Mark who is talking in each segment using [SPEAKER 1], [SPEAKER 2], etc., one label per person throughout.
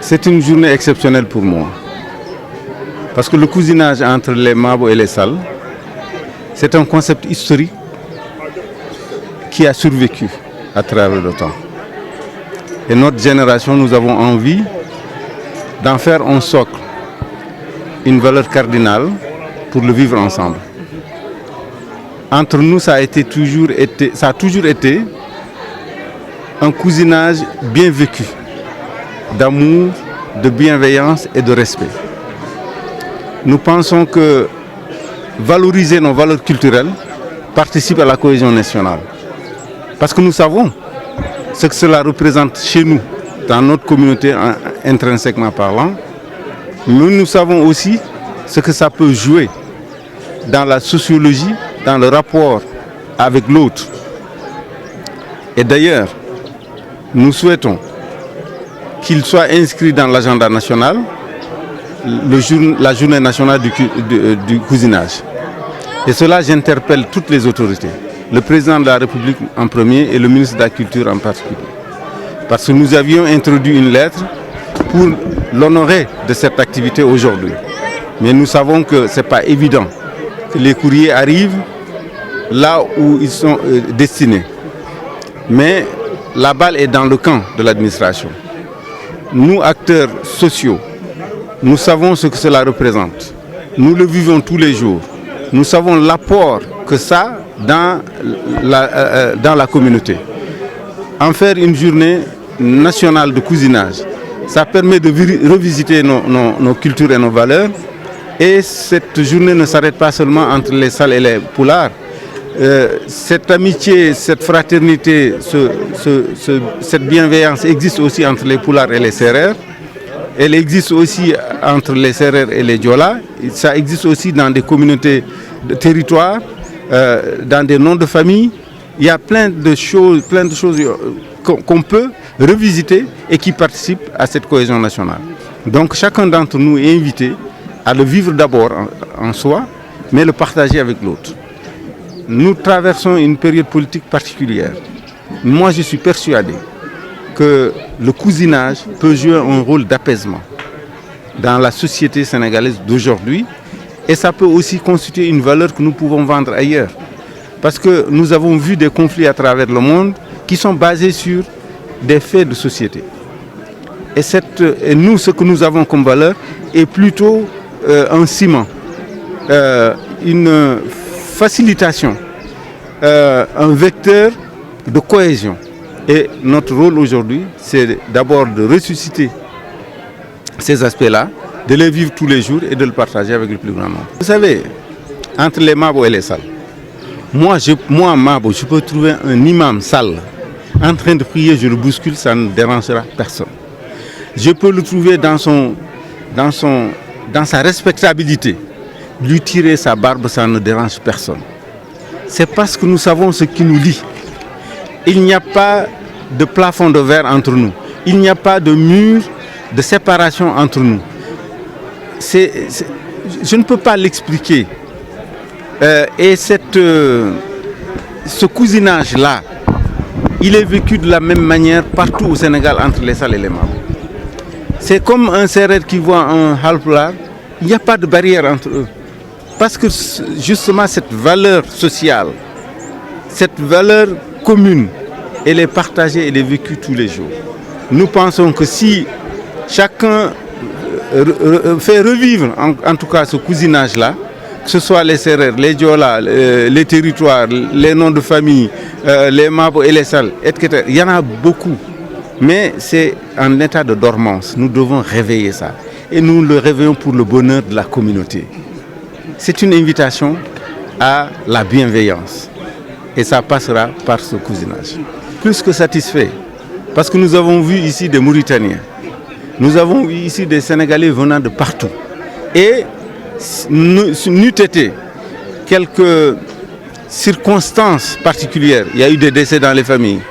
[SPEAKER 1] C'est une journée exceptionnelle pour moi. Parce que le cousinage entre les Mabo et les Sall, c'est un concept historique qui a survécu à travers le temps. Et notre génération, nous avons envie d'en faire un socle, une valeur cardinale pour le vivre ensemble. Entre nous, ça a toujours été un cousinage bien vécu, d'amour, de bienveillance et de respect. Nous pensons que valoriser nos valeurs culturelles participe à la cohésion nationale. Parce que nous savons ce que cela représente chez nous, dans notre communauté intrinsèquement parlant. Mais nous savons aussi ce que ça peut jouer dans la sociologie, dans le rapport avec l'autre. Et d'ailleurs, nous souhaitons qu'il soit inscrit dans l'agenda national la journée nationale du cousinage. Et cela, j'interpelle toutes les autorités, le président de la République en premier et le ministre de la Culture en particulier. Parce que nous avions introduit une lettre pour l'honorer de cette activité aujourd'hui. Mais nous savons que ce n'est pas évident que les courriers arrivent là où ils sont destinés. Mais la balle est dans le camp de l'administration. Nous, acteurs sociaux, nous savons ce que cela représente. Nous le vivons tous les jours. Nous savons l'apport que ça a dans la communauté. En faire une journée nationale de cousinage, ça permet de revisiter nos cultures et nos valeurs. Et cette journée ne s'arrête pas seulement entre les Sall et les Pulaar. Cette amitié, cette fraternité, cette bienveillance existe aussi entre les Pulaar et les Sérères. Elle existe aussi entre les Sérères et les Diola. Ça existe aussi dans des communautés de territoire, dans des noms de famille. Il y a plein de choses qu'on peut revisiter et qui participent à cette cohésion nationale. Donc chacun d'entre nous est invité à le vivre d'abord en soi, mais le partager avec l'autre. Nous traversons une période politique particulière. Moi, je suis persuadé que le cousinage peut jouer un rôle d'apaisement dans la société sénégalaise d'aujourd'hui et ça peut aussi constituer une valeur que nous pouvons vendre ailleurs. Parce que nous avons vu des conflits à travers le monde qui sont basés sur des faits de société. Et nous, ce que nous avons comme valeur est plutôt un ciment, une facilitation, un vecteur de cohésion. Et notre rôle aujourd'hui, c'est d'abord de ressusciter ces aspects-là, de les vivre tous les jours et de le partager avec le plus grand nombre. Vous savez, entre les Mabo et les Sall, moi Mabo, je peux trouver un imam Sall en train de prier, je le bouscule, ça ne dérangera personne. Je peux le trouver dans sa respectabilité. Lui tirer sa barbe, ça ne dérange personne. C'est parce que nous savons ce qui nous lie. Il n'y a pas de plafond de verre entre nous. Il n'y a pas de mur de séparation entre nous. Je ne peux pas l'expliquer. Et ce cousinage-là, il est vécu de la même manière partout au Sénégal entre les Sall et les Mabo. C'est comme un Sérère qui voit un Halpulaar, il n'y a pas de barrière entre eux. Parce que justement cette valeur sociale, cette valeur commune, elle est partagée, elle est vécue tous les jours. Nous pensons que si chacun fait revivre en tout cas ce cousinage-là, que ce soit les Sérères, les Diola, les territoires, les noms de famille, les Mabo et les Sall, etc. Il y en a beaucoup. Mais c'est en état de dormance. Nous devons réveiller ça. Et nous le réveillons pour le bonheur de la communauté. C'est une invitation à la bienveillance. Et ça passera par ce cousinage. Plus que satisfait. Parce que nous avons vu ici des Mauritaniens. Nous avons vu ici des Sénégalais venant de partout. Et n'eût été quelques circonstances particulières. Il y a eu des décès dans les familles.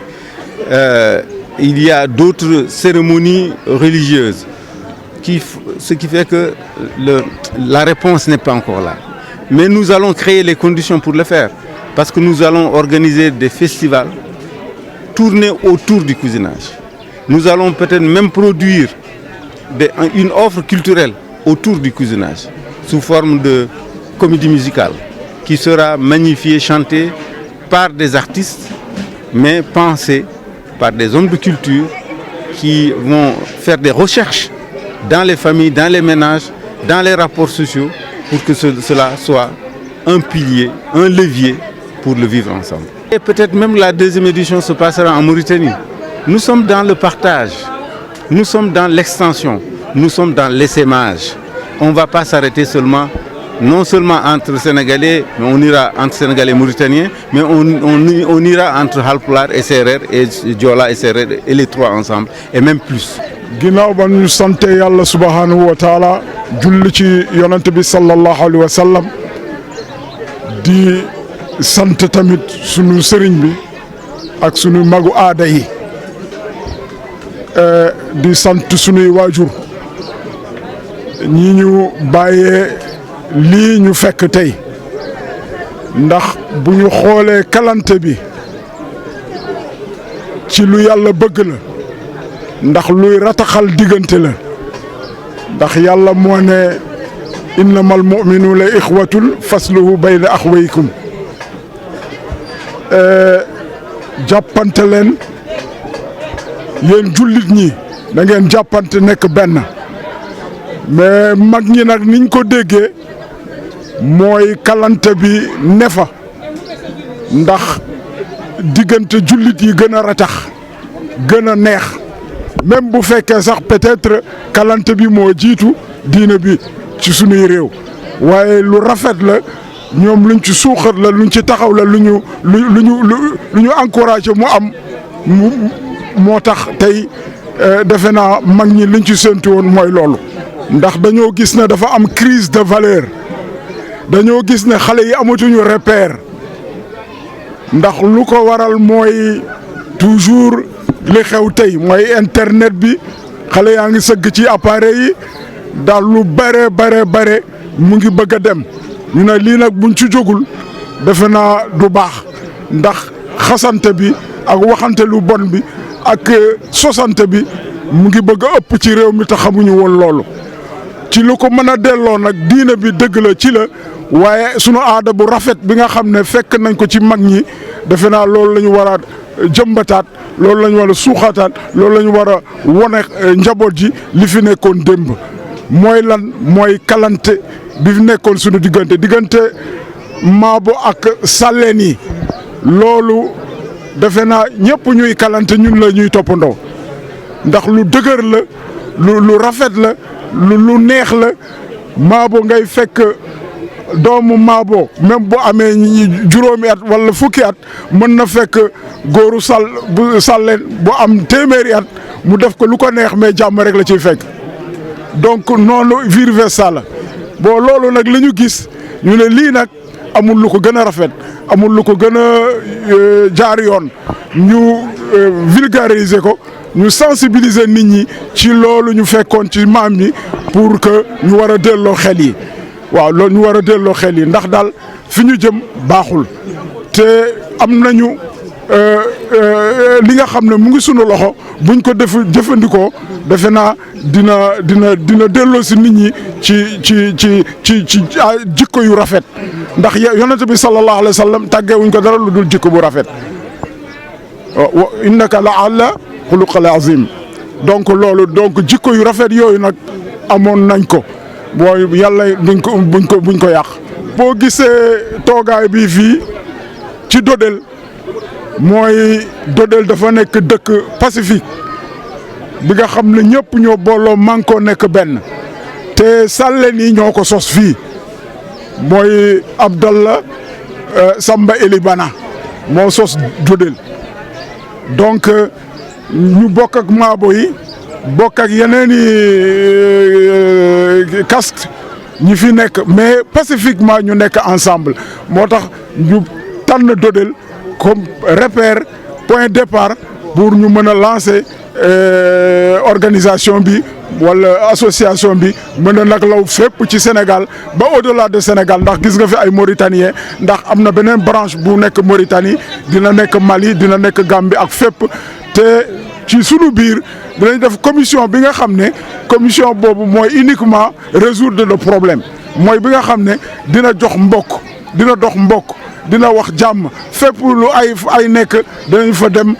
[SPEAKER 1] Il y a d'autres cérémonies religieuses. Ce qui fait que la réponse n'est pas encore là. Mais nous allons créer les conditions pour le faire. Parce que nous allons organiser des festivals tournés autour du cousinage. Nous allons peut-être même produire une offre culturelle autour du cousinage, sous forme de comédie musicale, qui sera magnifiée, chantée par des artistes, mais pensée par des hommes de culture qui vont faire des recherches dans les familles, dans les ménages, dans les rapports sociaux, pour que cela soit un pilier, un levier pour le vivre ensemble. Et peut-être même la deuxième édition se passera en Mauritanie. Nous sommes dans le partage, nous sommes dans l'extension, nous sommes dans l'essaimage. On ne va pas s'arrêter non seulement entre Sénégalais, mais on ira entre Sénégalais et Mauritaniens, mais on ira entre Halpulaar et Seereer et Joola et Seereer et les trois ensemble, et même plus.
[SPEAKER 2] ginnaaw ba ñu sante yàlla subhanahu wa taala julli ci yonent bi sallallahu alayhi wa sallam di sant tamit sunu sëriñ bi ak sunu magu aada yi di sant sunuy waajur ñi ñu bàyyee lii ñu fekk tey ndax bu ñu xoolee kalante bi ci lu yàlla bëgg la ndax luy rataxal diggante la ndax yàlla moo ne innamal mu'minuuna ixwatun fasluhu bayna axwaykum jàppante leen yéen jullit ñi da ngeen jàppante nekk benn mais mag ñi nag niñ ko déggee mooy kalante bi nefa ndax diggante jullit yi gën a ratax gën a neex même bu fekkee sax peut-être kalante bi moo jiitu diine bi ci sunuy réew waaye lu rafet la ñoom luñ ci suuxat la luñ ci taxaw la lu ñu encouragé mu am moo tax tey defe naa mag ñi liñ ci séntu woon mooy loolu ndax dañoo gis ne dafa am crise de valeur dañoo gis ne xale yi amatuñu repère ndax lu ko waral mooy toujours li xew tey mooy internet bi xale yaa ngi sëgg ci appareil yi daal lu bare mu ngi bëgg a dem ñu ne lii nag buñ ci jógul defe naa du baax ndax xasante bi ak waxante lu bon bi ak sosante bi mu ngi bëgg a ëpp ci réew mi te xamuñu woon loolu ci lu ko mën a delloo nag diine bi dëgg la ci la waaye sunu aada bu rafet bi nga xam ne fekk nañ ko ci mag ñi defe naa loolu la ñu war a jëmbataat loolu la ñu war a suuxataat loolu la ñu war a wone njaboot ji li fi nekkoon démb mooy lan mooy kalante bi fi nekkoon sunu diggante Maabo ak Salleen yi loolu defe naa ñëpp ñuy kalante ñun la ñuy toppandoo ndax lu dëgër la lu rafet la lu neex la Maabo ngay fekk doomu Maabo même bu amee juróomi at wala fukki at mën na fekk góoru Salleen bu am téeméeri at mu def ko lu ko neex mais jàmm rek la ciy fekk donc noonu vice versa la bon loolu nag li ñu gis ñu ne lii nag amul lu ko gën a rafet amul lu ko gën a jaar yoon ñu vulgariser ko ñu sensibiliser nit ñi ci loolu ñu fekkoon ci maam yi pour que ñu war a delloo xel yi waaw loolu ñu war a delloo xel yi ndax daal fi ñu jëm baaxul te am nañu li nga xam ne mu ngi sunu loxo buñ ko jëfandikoo defe naa dina delloo si nit ñi ci jikko yu rafet ndax yonent bi sallallahu alayhi wa sallam tàggee wuñ ko dara lu dul jikko bu rafet wa innaka la ala xuluqal azim donc loolu jikko yu rafet yooyu nag amoon nañ ko booy yàlla buñ ko yàq. boo gisee toogaay bi fii ci Dodel mooy Dodel dafa nekk dëkk Pacifique bi nga xam ne ñëpp ñoo booloo mànkoo nekk benn te Salleen yi ñoo ko sos fii mooy Abdallah Samba Elibana moo sos Dodel donc ñu bokk ak Maabo yi bokk ak yeneen i caste ñi fi nekk mais pacifiquement ñu nekk ensemble moo tax ñu tànn Dodel comme repère point départ pour ñu mën a lancer organisation bi wala association bi mën a nag law fépp ci Sénégal ba au-delà de Sénégal ndax gis nga fi ay Mauritaniens ndax am na beneen branche bu nekk Mauritanie dina nekk Mali dina nekk Gambie ak fépp te ci sunu biir dinañ def commission bi nga xam ne commission boobu mooy uniquement résoudre le problème mooy bi nga xam ne dina jox mbokk dina dox mbokk dina wax jàmm fépp lu ay nekk dinañ fa dem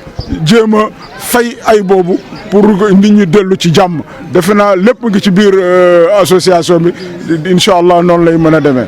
[SPEAKER 2] jéem a fay ay boobu pour nit ñi dellu ci jàmm defe naa lépp ngi ci biir association bi incha allah noonu lay mën a demee.